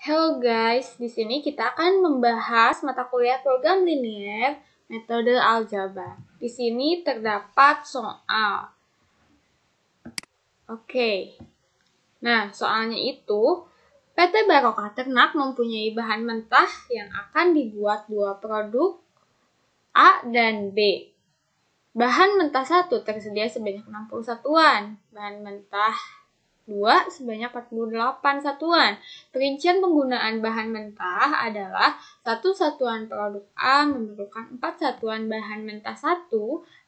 Hello guys, di sini kita akan membahas mata kuliah program linier metode aljabar. Di sini terdapat soal. Oke. Nah, soalnya itu PT Barokah Ternak mempunyai bahan mentah yang akan dibuat dua produk A dan B. Bahan mentah 1 tersedia sebanyak 60 satuan. Bahan mentah 2 sebanyak 48 satuan. Perincian penggunaan bahan mentah adalah 1 satuan produk A memerlukan 4 satuan bahan mentah 1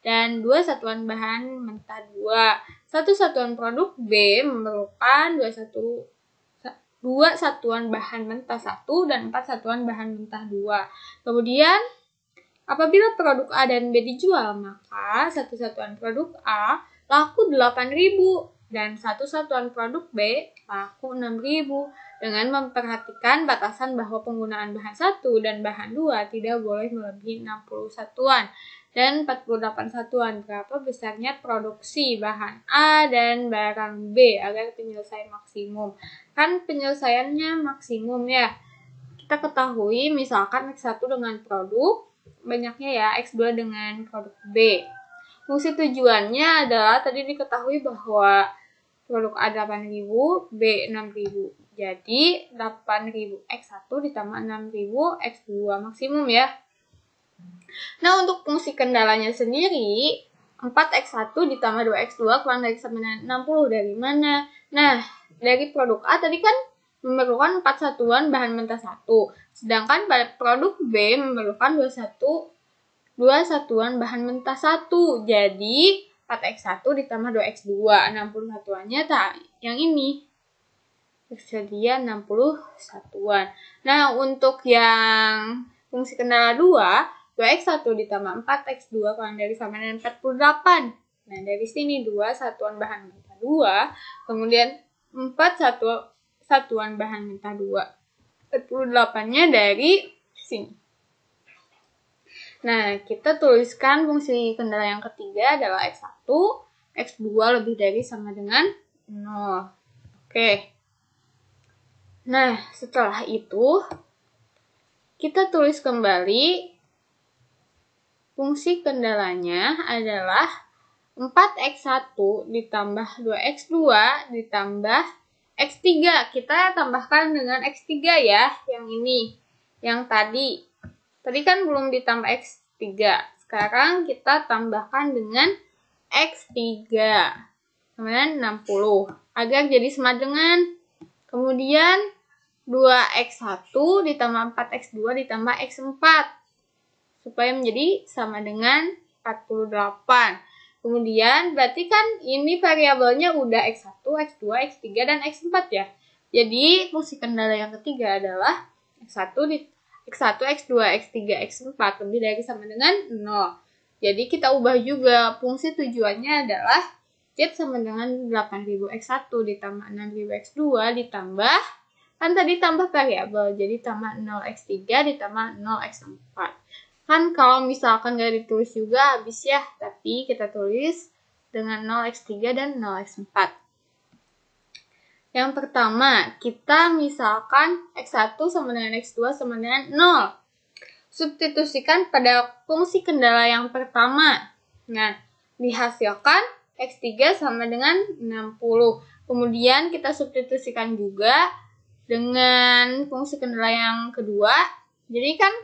dan 2 satuan bahan mentah 2. 1 satuan produk B memerlukan 2 satuan bahan mentah 1 dan 4 satuan bahan mentah 2. Kemudian apabila produk A dan B dijual, maka 1 satuan produk A laku 8.000 dan 1 satuan produk B laku 6.000 dengan memperhatikan batasan bahwa penggunaan bahan 1 dan bahan 2 tidak boleh melebihi 60 satuan dan 48 satuan. Berapa besarnya produksi bahan A dan barang B agar penyelesaian maksimum. Kan penyelesaiannya maksimum ya. Kita ketahui misalkan X1 dengan produk banyaknya ya, X2 dengan produk B. Fungsi tujuannya adalah tadi diketahui bahwa produk A 8.000, B 6.000. Jadi 8.000 X1 ditambah 6.000 X2 maksimum ya. Nah, untuk fungsi kendalanya sendiri 4X1 ditambah 2X2 kurang dari sama dengan 60 dari mana? Nah, dari produk A tadi kan memerlukan 4 satuan bahan mentah 1. Sedangkan pada produk B memerlukan 2 satuan bahan mentah 1. Jadi 4X1 ditambah 2X2. 60 satuannya yang ini. Tersedia 60 satuan. Nah, untuk yang fungsi kendala 2X1 ditambah 4X2 kurang dari sama dengan 48. Nah, dari sini 2 satuan bahan mentah 2. Kemudian 4 satuan bahan mentah 2. 48-nya dari sini. Nah, kita tuliskan fungsi kendala yang ketiga adalah X1, X2 lebih dari sama dengan 0. Oke. Nah, setelah itu, kita tulis kembali fungsi kendalanya adalah 4X1 ditambah 2X2 ditambah X3. Kita tambahkan dengan X3 ya, yang ini. Yang tadi. Tadi kan belum ditambah X3. Sekarang kita tambahkan dengan X3. Kemudian 60. Agar jadi sama dengan. Kemudian 2X1 ditambah 4X2 ditambah X4. Supaya menjadi sama dengan 48. Kemudian berarti kan ini variabelnya udah X1, X2, X3, dan X4 ya. Jadi fungsi kendala yang ketiga adalah X1, X2, X3, X4 lebih dari sama dengan 0. Jadi kita ubah juga fungsi tujuannya adalah Z sama dengan 8.000 X1 ditambah 6.000 X2 ditambah, kan tadi tambah variabel, jadi tambah 0X3 ditambah 0X4. Kan kalau misalkan gak ditulis juga habis ya, tapi kita tulis dengan 0X3 dan 0X4. Yang pertama, kita misalkan X1 sama dengan X2 sama dengan 0. Substitusikan pada fungsi kendala yang pertama. Nah, dihasilkan X3 sama dengan 60. Kemudian kita substitusikan juga dengan fungsi kendala yang kedua. Jadi kan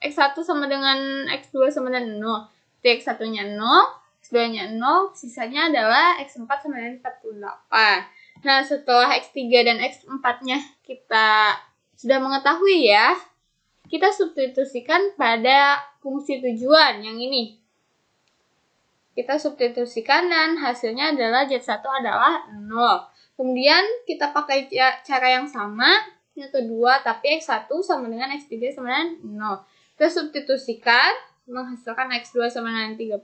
X1 sama dengan X2 sama dengan 0. Jadi X1-nya 0, X2-nya 0, sisanya adalah X4 sama dengan 48. Nah, setelah X3 dan X4-nya kita sudah mengetahui ya, kita substitusikan pada fungsi tujuan yang ini. Kita substitusikan dan hasilnya adalah Z1 adalah 0. Kemudian kita pakai cara yang sama, yang kedua, tapi X1 sama dengan X3 sama dengan 0. Kita substitusikan, menghasilkan X2 sama dengan 30.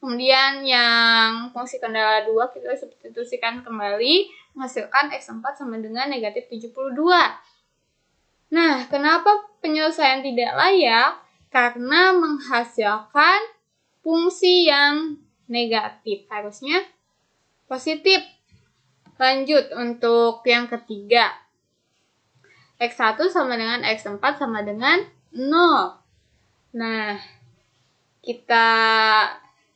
Kemudian yang fungsi kendala 2 kita substitusikan kembali, menghasilkan X4 sama dengan negatif 72. Nah, kenapa penyelesaian tidak layak? Karena menghasilkan fungsi yang negatif. Harusnya positif. Lanjut untuk yang ketiga. X1 sama dengan X4 sama dengan 0. Nah, kita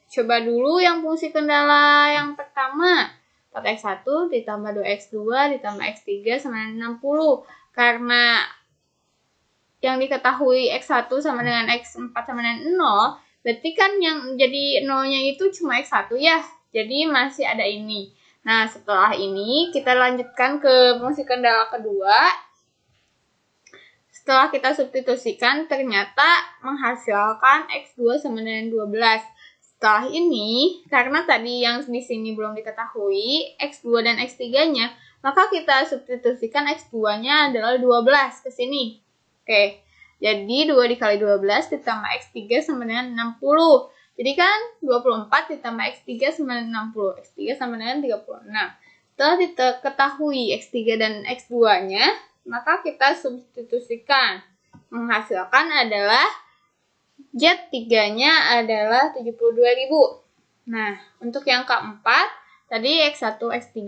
coba dulu yang fungsi kendala yang pertama. 4X1 ditambah 2X2 ditambah X3 sama dengan 60. Karena yang diketahui X1 sama dengan X4 sama dengan 0, berarti kan yang jadi 0-nya itu cuma X1 ya. Jadi masih ada ini. Nah, setelah ini kita lanjutkan ke fungsi kendala kedua. Setelah kita substitusikan, ternyata menghasilkan X2 sama dengan 12. Setelah ini, karena tadi yang di sini belum diketahui, X2 dan X3-nya, maka kita substitusikan X2-nya adalah 12 ke sini. Oke, jadi 2 dikali 12 ditambah X3 sama dengan 60. Jadi kan 24 ditambah X3 sama dengan 60. X3 sama dengan 36. Setelah diketahui X3 dan X2-nya, maka kita substitusikan. Menghasilkan adalah Z3-nya adalah 72.000. Nah, untuk yang keempat, tadi X1, X3,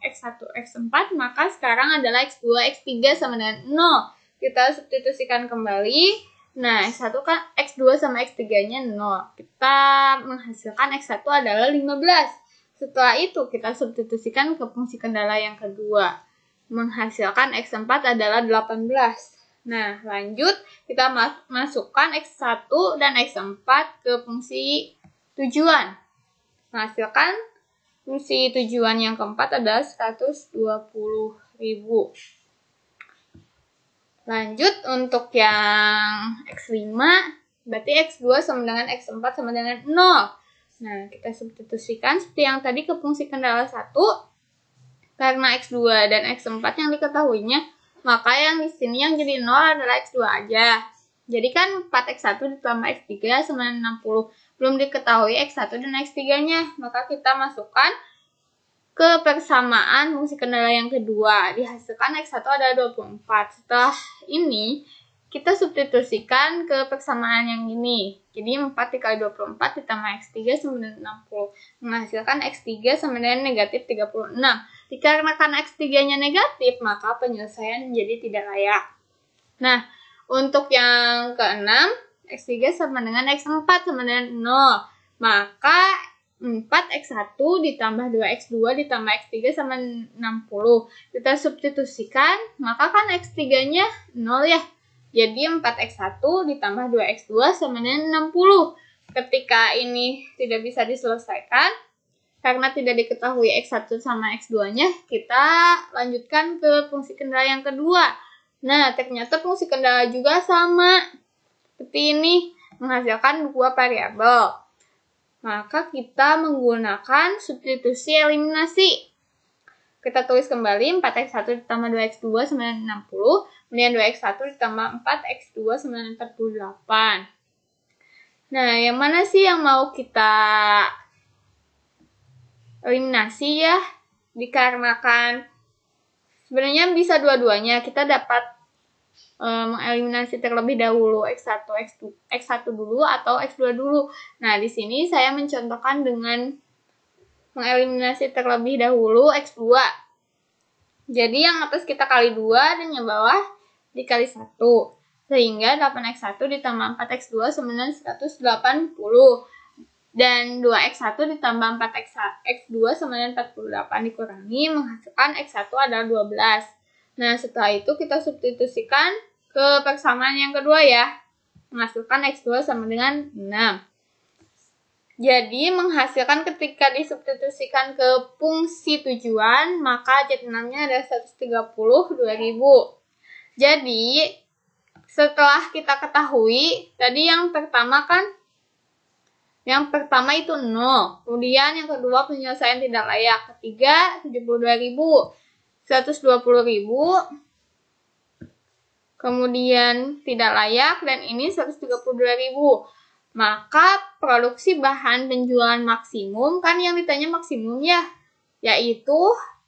X1, X4, maka sekarang adalah X2, X3 sama dengan 0. Kita substitusikan kembali. Nah, X1 kan X2 sama X3-nya 0. Kita menghasilkan X1 adalah 15. Setelah itu kita substitusikan ke fungsi kendala yang kedua. Menghasilkan X4 adalah 18. Nah, lanjut kita masukkan X1 dan X4 ke fungsi tujuan. Menghasilkan fungsi tujuan yang keempat adalah 120.000. Lanjut untuk yang X5, berarti X2 sama dengan X4 sama dengan 0. Nah, kita substitusikan seperti yang tadi ke fungsi kendala 1. Karena X2 dan X4 yang diketahuinya, maka yang di sini yang jadi 0 adalah X2 aja. Jadi kan 4X1 ditambah X3 sama 60. Belum diketahui X1 dan X3-nya, maka kita masukkan ke persamaan fungsi kendala yang kedua. Dihasilkan X1 adalah 24. Setelah ini, kita substitusikan ke persamaan yang ini. Jadi 4 dikali 24 ditambah X3 sama dengan 60. Menghasilkan X3 sama dengan negatif 36. Dikarenakan X3-nya negatif, maka penyelesaian menjadi tidak layak. Nah, untuk yang keenam, X3 sama dengan X4 sama dengan 0. Maka 4X1 ditambah 2X2 ditambah X3 sama 60. Kita substitusikan, maka kan X3-nya 0 ya. Jadi 4X1 ditambah 2X2 sama dengan 60. Ketika ini tidak bisa diselesaikan, karena tidak diketahui X1 sama X2-nya, kita lanjutkan ke fungsi kendala yang kedua. Nah, ternyata fungsi kendala juga sama. Seperti ini, menghasilkan dua variabel. Maka kita menggunakan substitusi eliminasi. Kita tulis kembali 4X1 ditambah 2X2 sama dengan 60. Kemudian 2X1 ditambah 4X2 sama dengan 48. Nah, yang mana sih yang mau kita eliminasi ya? Dikarenakan sebenarnya bisa dua-duanya. Kita dapat mengeliminasi terlebih dahulu X1, X1 dulu atau X2 dulu. Nah, di sini saya mencontohkan dengan mengeliminasi terlebih dahulu X2. Jadi yang atas kita kali 2 dan yang bawah dikali 1. Sehingga 8X1 ditambah 4X2 sama dengan 180. Dan 2X1 ditambah 4X2 sama dengan 48 dikurangi, menghasilkan X1 adalah 12. Nah, setelah itu kita substitusikan ke persamaan yang kedua ya. Menghasilkan X2 sama dengan 6. Jadi, menghasilkan ketika disubstitusikan ke fungsi tujuan, maka Z6-nya adalah 132.000. Jadi, setelah kita ketahui, tadi yang pertama itu 0. Kemudian yang kedua penyelesaian tidak layak. Ketiga 72.000. 120.000. Kemudian tidak layak dan ini 132.000. Maka produksi bahan penjualan maksimum, kan yang ditanya maksimum ya, yaitu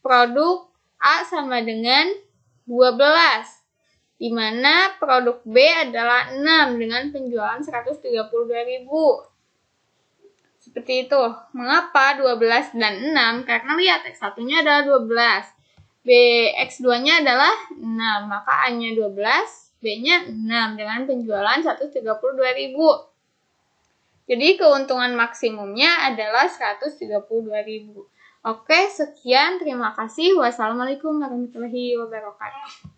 produk A sama dengan 12. Di mana produk B adalah 6 dengan penjualan 132.000. Seperti itu. Mengapa 12 dan 6? Karena lihat X1-nya adalah 12. BX2-nya adalah 6, maka A-nya 12, B-nya 6 dengan penjualan 132.000. Jadi keuntungan maksimumnya adalah 132.000. Oke, sekian. Terima kasih. Wassalamualaikum warahmatullahi wabarakatuh.